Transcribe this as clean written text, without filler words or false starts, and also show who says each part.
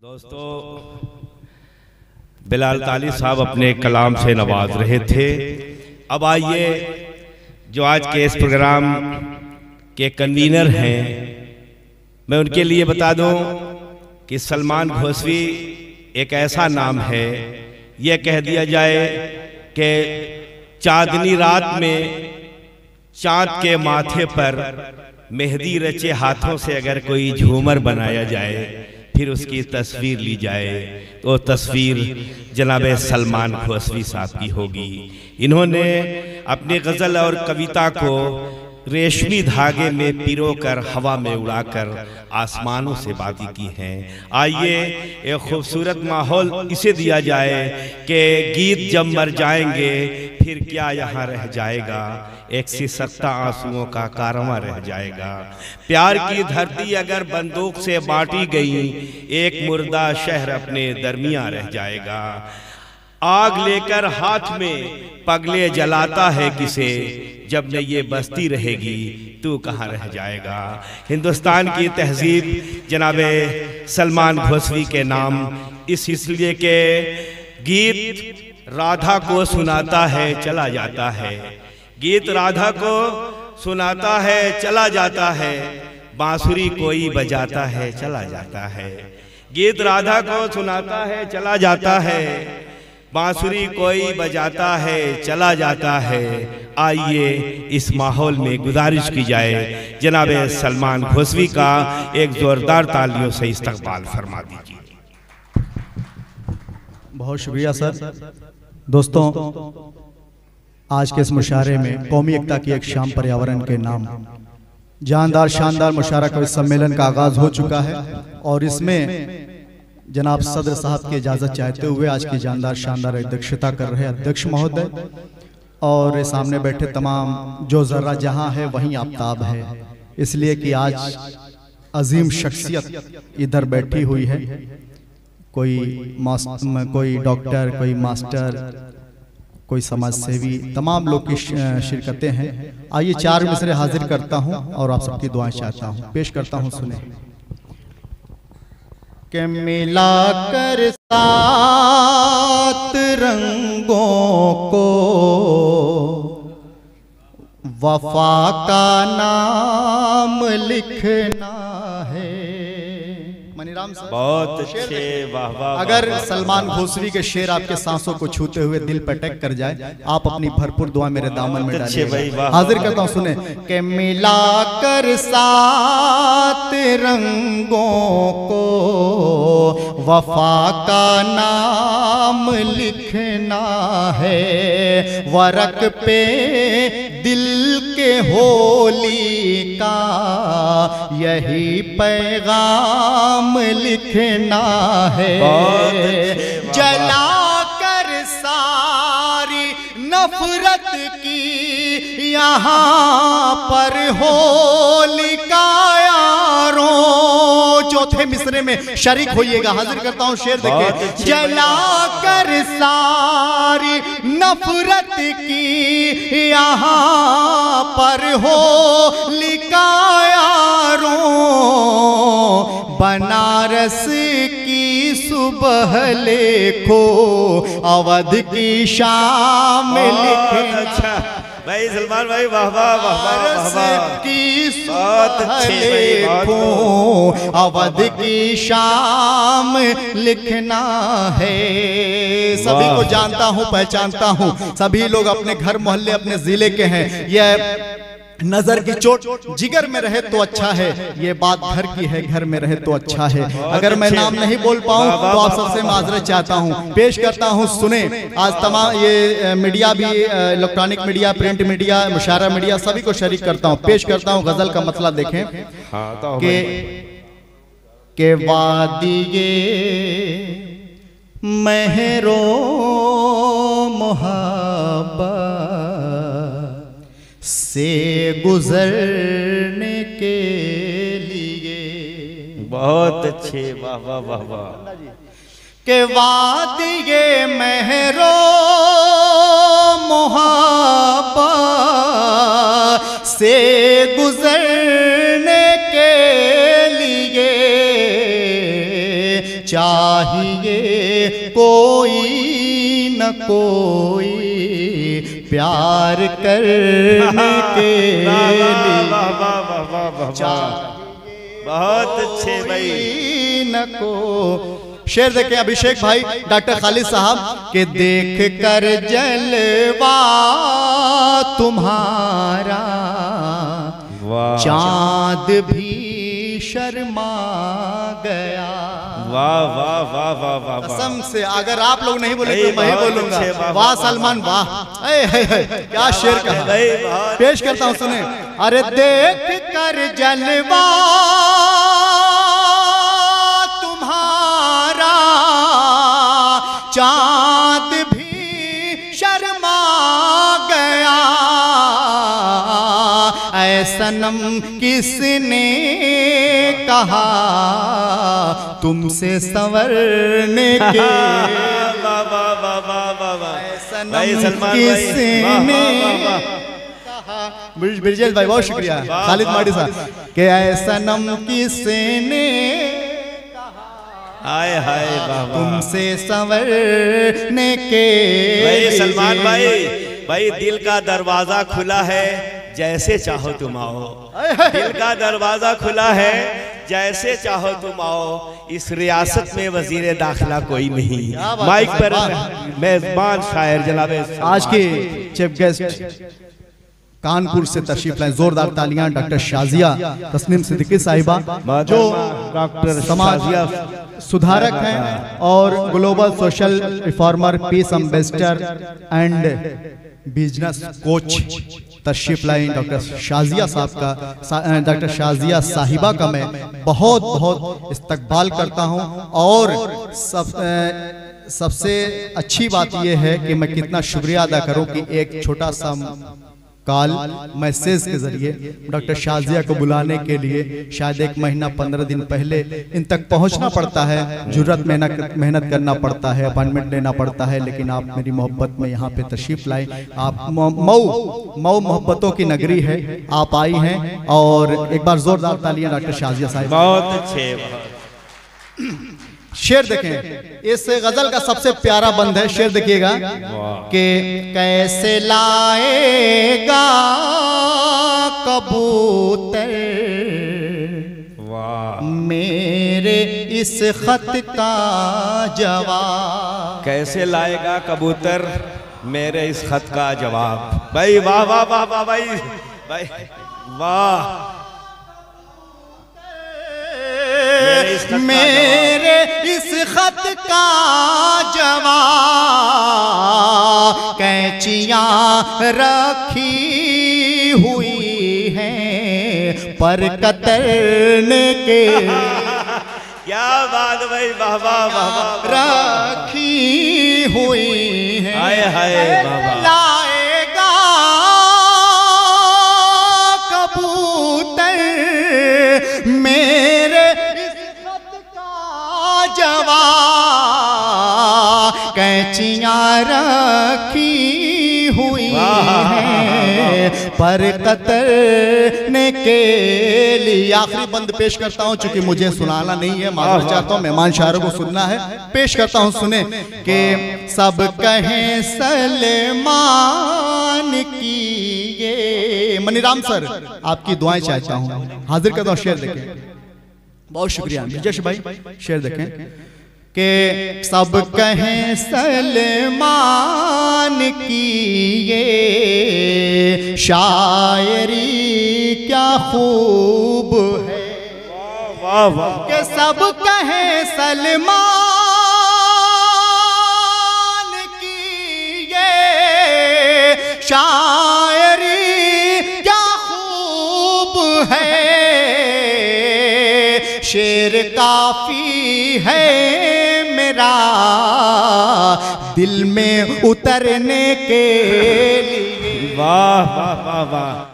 Speaker 1: दोस्तों, बिलाल ताली साहब अपने कलाम से नवाज रहे थे। अब आइए जो आज के इस प्रोग्राम के कन्वीनर हैं, मैं उनके लिए बता दूं कि सलमान घोसवी एक ऐसा नाम है, यह कह दिया जाए कि चांदनी रात में चांद के माथे पर मेहंदी रचे हाथों से अगर कोई झूमर बनाया जाए, फिर उसकी तस्वीर ली जाए, तो तस्वीर जनाब सलमान घोसवी साहब की होगी। इन्होंने अपनी गज़ल और कविता को रेशमी धागे में पिरोकर हवा में उड़ाकर आसमानों से बातें की हैं। आइए एक खूबसूरत माहौल इसे दिया जाए कि गीत जब मर जाएंगे फिर क्या यहाँ रह जाएगा, एक सिसकता आंसुओं का कारवां रह जाएगा। प्यार की धरती अगर बंदूक से बांटी गई, एक मुर्दा शहर अपने दरमियां रह जाएगा। आग लेकर हाथ में पगले जलाता है किसे, जब न ये बस्ती रहेगी तू कहाँ रह जाएगा। हिंदुस्तान की तहजीब जनाबे सलमान घोसवी के नाम इसलिए के गीत राधा को सुनाता है चला जाता है, गीत राधा को सुनाता है चला जाता है, बांसुरी कोई बजाता है चला जाता है। गीत राधा को सुनाता है चला जाता है, बांसुरी कोई बजाता है चला जाता है। आइए इस माहौल में गुजारिश की जाए, जनाब सलमान घोसवी का एक जोरदार तालियों से इस्तकबाल फरमा दीजिए।
Speaker 2: बहुत शुक्रिया सर। दोस्तों, आज के इस मुशायरे में कौमी एकता की एक शाम पर्यावरण के नाम जानदार शानदार मुशायरा कवि सम्मेलन का आगाज हो चुका है, और इसमें जनाब सदर साहब की इजाजत चाहते हुए आज की जानदार शानदार अध्यक्षता कर रहे अध्यक्ष महोदय, और सामने बैठे तमाम जो जर्रा जहां है वहीं आफ्ताब है, इसलिए कि आज अजीम शख्सियत इधर बैठी हुई है। कोई डॉक्टर, कोई मास्टर, कोई समाज सेवी, तमाम लोग की शिरकतें हैं। आइए चार मिसरे हाजिर करता हूं और आप सबकी दुआएं चाहता हूं, पेश करता हूं, सुने। के मिलाकर सात रंगों को वफा का नाम लिखना है। मनीराम साहब
Speaker 1: बहुत अच्छे, वाह वाह।
Speaker 2: अगर सलमान घोसवी के शेर आपके सांसों को छूते हुए दिल पर टक कर जाए, आप अपनी भरपूर दुआ मेरे दामन में डालिए। हाजिर करता हूं, सुने। के मिलाकर सात रंगों को वफा का नाम लिखना है, वरक पे दिल के होली का यही पैगाम लिखना है। जलाकर सारी नफरत की यहाँ पर होलिका यारों। चौथे मिसरे में शरीक होइएगा। हाजिर करता हूँ, शेर देखिए। जलाकर सारी नफरत की यहाँ पर होलिका यारों, बनारस की सुबह लिखो, अवध की शाम लिखे।
Speaker 1: अच्छा भाई सलमान भाई, वाह वाह वाह वाह।
Speaker 2: की सुबह लिखो, अवध की शाम लिखना है। सभी को जानता हूँ, पहचानता हूँ, सभी लोग अपने घर मोहल्ले अपने जिले के हैं। यह नजर की चोट जिगर में रहे तो अच्छा है, ये बात घर की है, घर में रहे तो अच्छा है। अगर मैं नाम नहीं बोल पाऊं तो आप सबसे माजरत चाहता हूं, पेश करता हूं, सुने। आज तमाम ये मीडिया भी, इलेक्ट्रॉनिक मीडिया, प्रिंट मीडिया, मुशायरा मीडिया, सभी को शरीक करता हूं, पेश करता हूं। गजल का मतला देखें के वादिये महरो मोहब्बत से गुजरने के लिए।
Speaker 1: बहुत अच्छे, वाह वाह वाह वाह।
Speaker 2: के वादिये महरो मोहब्बत से गुजरने के लिए चार कोई न कोई प्यार करने के लिए
Speaker 1: बहुत अच्छे भाई।
Speaker 2: न को शेर देखें अभिषेक भाई डॉक्टर खालिद साहब के देख कर जलवा तुम्हारा चांद भी शर्मा गया।
Speaker 1: वाह वाह वाह वाह वाह।
Speaker 2: कसम से अगर आप लोग नहीं बोले तो मैं ही बोलूंगा। वाह सलमान वाह। क्या शेर कहा। पेश करता हूं सुने। अरे देख कर जलवा तुम्हारा चांद भी शर्मा गया। ऐ सनम किसने कहा तुमसे संवरने के। सनम किसने कहा। ब्रिजेश भाई बहुत शुक्रिया। खालिद माडी साहब के ऐ सनम किसने
Speaker 1: हाय हाय
Speaker 2: तुमसे संवरने के।
Speaker 1: भाई सलमान भाई भाई दिल का दरवाजा खुला है जैसे चाहो तुम आओ। दिल का दरवाजा खुला है जैसे चाहो तुम आओ। इस रियासत में वजीर दाखिला कोई नहीं। माइक पर मेजबान शायर जनाबे
Speaker 2: आज के चीफ गेस्ट कानपुर से तशरीफ लाए। जोरदार तालियां डॉक्टर शाजिया तस्नीम सिद्दीकी साहिबा जो
Speaker 1: डॉक्टर
Speaker 2: समाज सुधारक हैं और global social reformer, piece ambassador and business coach तशरीफ लाई। डॉक्टर शाजिया साहब का डॉक्टर शाजिया साहिबा का मैं बहुत बहुत इस्तकबाल करता हूं। और सबसे अच्छी बात यह है कि मैं कितना शुक्रिया अदा करूं कि एक छोटा सा कॉल मैसेज के जरिए डॉक्टर शाजिया को बुलाने के लिए शायद 1 महीना 15 दिन पहले इन तक पहुंचना पड़ता है। जुर्रत मेहनत करना पड़ता है, अपॉइंटमेंट लेना पड़ता है, लेकिन आप मेरी मोहब्बत में यहाँ पे तशरीफ लाए। आप मऊ मोहब्बतों की नगरी है, आप आई हैं। और एक बार जोरदार तालियां डॉक्टर शाजिया साहब।
Speaker 1: बहुत अच्छे।
Speaker 2: शेर देखें, इस गजल का सबसे प्यारा बंद है। शेर देखिएगा कि कैसे लाएगा कबूतर मेरे इस खत का जवाब।
Speaker 1: कैसे लाएगा कबूतर मेरे इस खत का जवाब। भाई वाह वाह वाह वाह भाई भाई वाह।
Speaker 2: मेरे इस खत का जवाब कैंचियां रखी हुई हैं पर कतरने के।
Speaker 1: क्या बात भाई वाह वाह वाह।
Speaker 2: रखी हुई हैं।
Speaker 1: हाय हाय
Speaker 2: लाएगा कबूतर मेरे जवाब कैंचियां रखी हुई हैं पर कतरने के लिए। आखिरी बंद पेश करता हूं चूंकि मुझे सुनाना नहीं है, मालूम चाहता हूं मेहमान शायरों को सुनना है। पेश करता हूं सुने कि सब कहें सलमान की ये। मनीराम सर आपकी दुआएं चाहता हूं, हाजिर करता हूं। शेर देखें। बहुत शुक्रिया ब्रिजेश भाई। शेर देखें कि सब कहें सलमान की ये शायरी क्या खूब है।
Speaker 1: वाह वाह।
Speaker 2: कि सब कहें सलमान की ये शायरी क्या खूब है। शेर काफी है मेरा दिल में उतरने के लिए।
Speaker 1: वाह वाह वाह वाह।